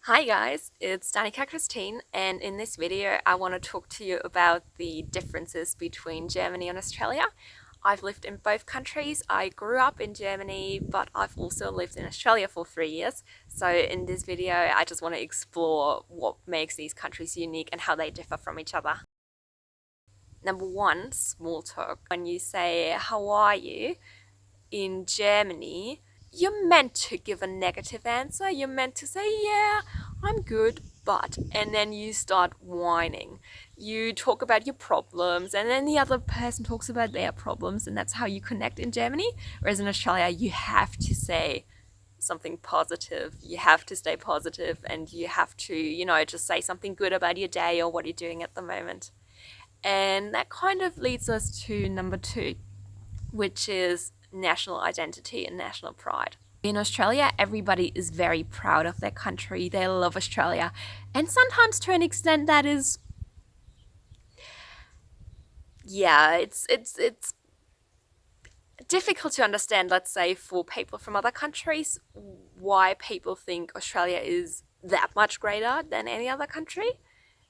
Hi guys, it's Danica Christine, and in this video I want to talk to you about the differences between Germany and Australia. I've lived in both countries. I grew up in Germany, but I've also lived in Australia for 3 years. So in this video I just want to explore what makes these countries unique and how they differ from each other. Number one, small talk. When you say, "How are you?" in Germany, you're meant to give a negative answer. You're meant to say, "Yeah, I'm good, but," and then you start whining. You talk about your problems, and then the other person talks about their problems, and that's how you connect in Germany. Whereas in Australia, you have to say something positive. You have to stay positive, and you have to, just say something good about your day or what you're doing at the moment. And that kind of leads us to number two, which is national identity and national pride. In Australia, everybody is very proud of their country. They love Australia. And sometimes to an extent that is, yeah, it's difficult to understand, let's say, for people from other countries, why people think Australia is that much greater than any other country.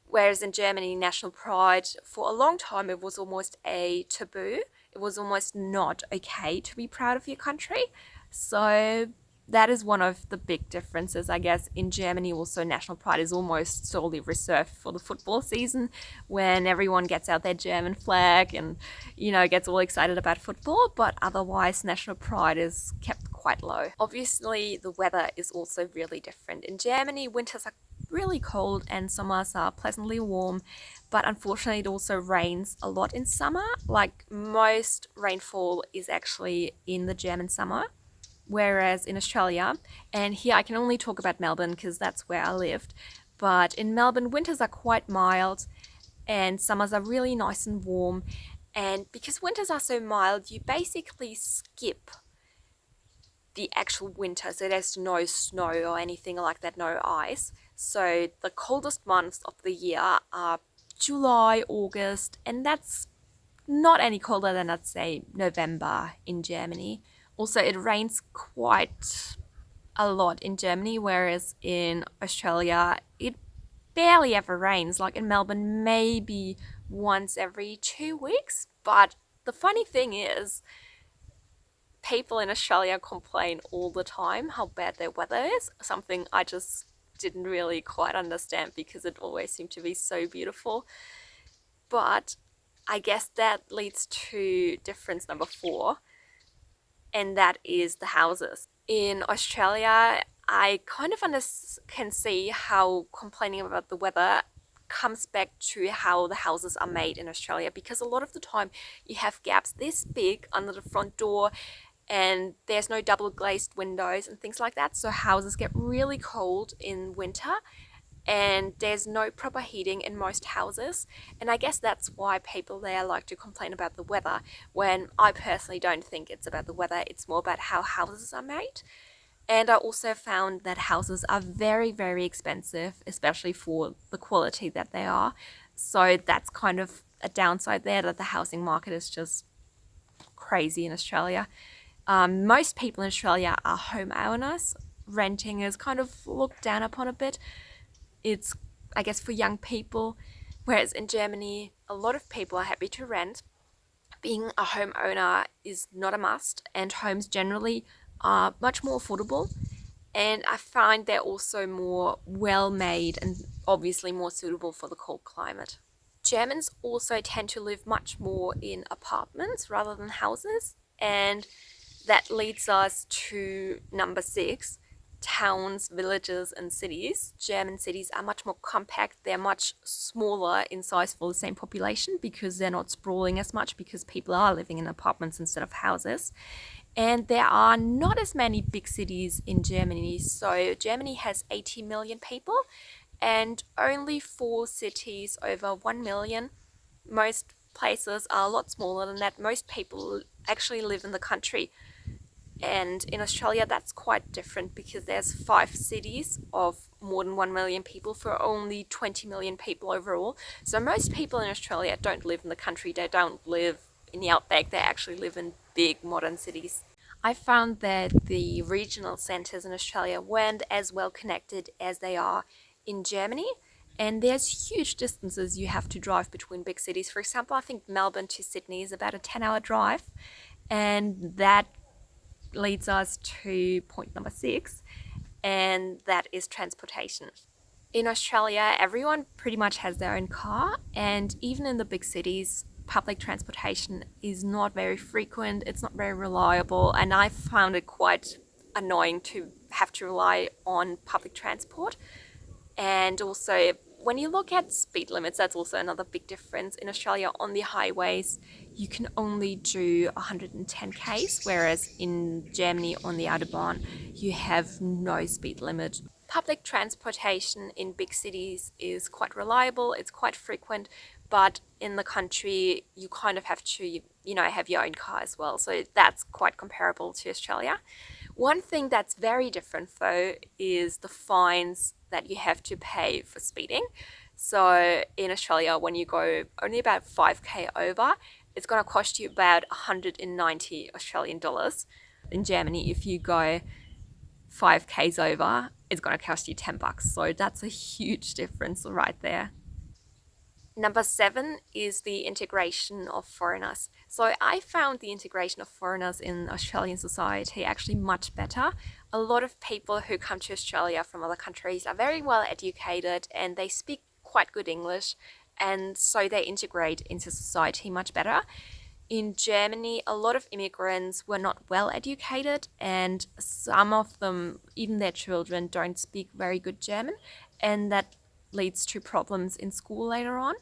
Whereas in Germany, national pride, for a long time, it was almost a taboo. It was almost not okay to be proud of your country. So that is one of the big differences, I guess. In Germany, also, national pride is almost solely reserved for the football season when everyone gets out their German flag and, gets all excited about football. But otherwise, national pride is kept quite low. Obviously, the weather is also really different. In Germany, winters are really cold and summers are pleasantly warm, but unfortunately it also rains a lot in summer. Like, most rainfall is actually in the German summer, whereas in Australia, and here I can only talk about Melbourne because that's where I lived, but in Melbourne winters are quite mild and summers are really nice and warm. And because winters are so mild, you basically skip the actual winter, so there's no snow or anything like that, no ice. So the coldest months of the year are July, August, and that's not any colder than, let's say, November in Germany. Also, it rains quite a lot in Germany, whereas in Australia it barely ever rains. Like in Melbourne, maybe once every 2 weeks. But the funny thing is, people in Australia complain all the time how bad their weather is, something I just didn't really quite understand because it always seemed to be so beautiful. But I guess that leads to difference number four, and that is the houses. In Australia, I kind of can see how complaining about the weather comes back to how the houses are made in Australia, because a lot of the time you have gaps this big under the front door and there's no double glazed windows and things like that. So houses get really cold in winter and there's no proper heating in most houses. And I guess that's why people there like to complain about the weather, when I personally don't think it's about the weather, it's more about how houses are made. And I also found that houses are very, very expensive, especially for the quality that they are. So that's kind of a downside there, that the housing market is just crazy in Australia. Most people in Australia are homeowners. Renting is kind of looked down upon a bit. It's, I guess, for young people, whereas in Germany, a lot of people are happy to rent. Being a homeowner is not a must, and homes generally are much more affordable. And I find they're also more well made and obviously more suitable for the cold climate. Germans also tend to live much more in apartments rather than houses, and that leads us to number six, towns, villages, and cities. German cities are much more compact. They're much smaller in size for the same population because they're not sprawling as much, because people are living in apartments instead of houses. And there are not as many big cities in Germany. So Germany has 80 million people and only four cities over 1 million. Most places are a lot smaller than that. Most people actually live in the country. And in Australia, that's quite different because there's five cities of more than 1 million people for only 20 million people overall. So most people in Australia don't live in the country. They don't live in the outback. They actually live in big modern cities. I found that the regional centres in Australia weren't as well connected as they are in Germany. And there's huge distances you have to drive between big cities. For example, I think Melbourne to Sydney is about a 10-hour drive. And that leads us to point number 6, and that is transportation. In Australia, everyone pretty much has their own car, and even in the big cities, public transportation is not very frequent, it's not very reliable, and I found it quite annoying to have to rely on public transport. And also, when you look at speed limits, that's also another big difference. In Australia, on the highways, you can only do 110 k's, whereas in Germany on the Autobahn, you have no speed limit. Public transportation in big cities is quite reliable, it's quite frequent, but in the country, you kind of have to, have your own car as well. So that's quite comparable to Australia. One thing that's very different though is the fines that you have to pay for speeding. So in Australia, when you go only about 5k over, it's going to cost you about 190 Australian dollars. In Germany, if you go 5k's over, it's going to cost you $10. So that's a huge difference right there. Number 7 is the integration of foreigners. So I found the integration of foreigners in Australian society actually much better. A lot of people who come to Australia from other countries are very well educated and they speak quite good English, and so they integrate into society much better. In Germany, a lot of immigrants were not well educated, and some of them, even their children, don't speak very good German, and that leads to problems in school later on.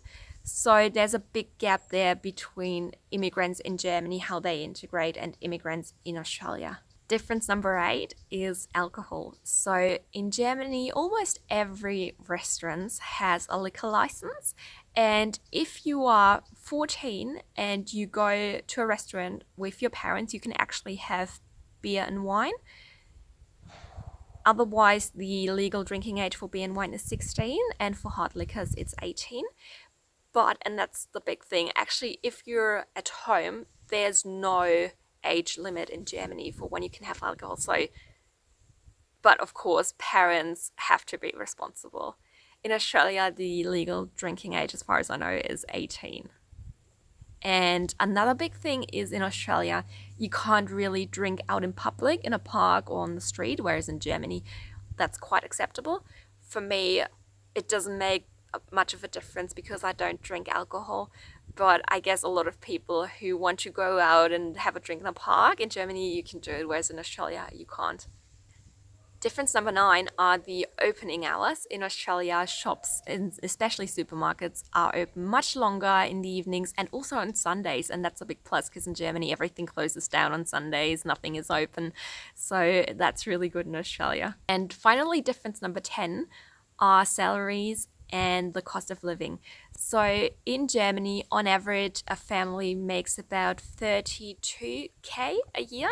So there's a big gap there between immigrants in Germany, how they integrate, and immigrants in Australia. Difference number 8 is alcohol. So in Germany, almost every restaurant has a liquor license. And if you are 14 and you go to a restaurant with your parents, you can actually have beer and wine. Otherwise, the legal drinking age for beer and wine is 16, and for hard liquors, it's 18. But, and that's the big thing, actually, if you're at home, there's no age limit in Germany for when you can have alcohol. So, but of course, parents have to be responsible. In Australia, the legal drinking age, as far as I know, is 18. And another big thing is in Australia, you can't really drink out in public, in a park or on the street, whereas in Germany, that's quite acceptable. For me, it doesn't make much of a difference because I don't drink alcohol, but I guess a lot of people who want to go out and have a drink in a park, in Germany you can do it, whereas in Australia you can't. Difference number 9 are the opening hours. In Australia, shops, and especially supermarkets, are open much longer in the evenings and also on Sundays. And that's a big plus because in Germany, everything closes down on Sundays, nothing is open. So that's really good in Australia. And finally, difference number 10 are salaries and the cost of living. So in Germany, on average, a family makes about 32k a year,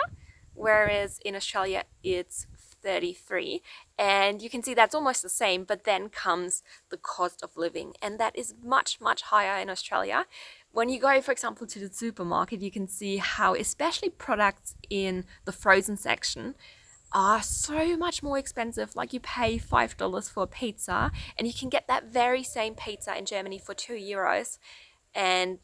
whereas in Australia, it's 33, and you can see that's almost the same, but then comes the cost of living, and that is much higher in Australia. When you go, for example, to the supermarket, you can see how especially products in the frozen section are so much more expensive. Like you pay $5 for a pizza and you can get that very same pizza in Germany for €2, and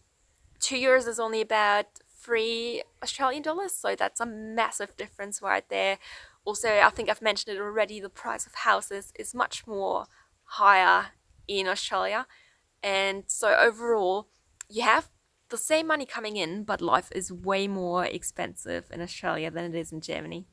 €2 is only about $3 Australian, so that's a massive difference right there. Also, I think I've mentioned it already, the price of houses is much more higher in Australia. And so overall, you have the same money coming in, but life is way more expensive in Australia than it is in Germany.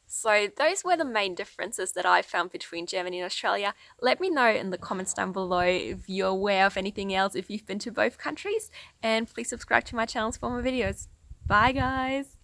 So those were the main differences that I found between Germany and Australia. Let me know in the comments down below if you're aware of anything else, if you've been to both countries, and please subscribe to my channels for more videos. Bye guys!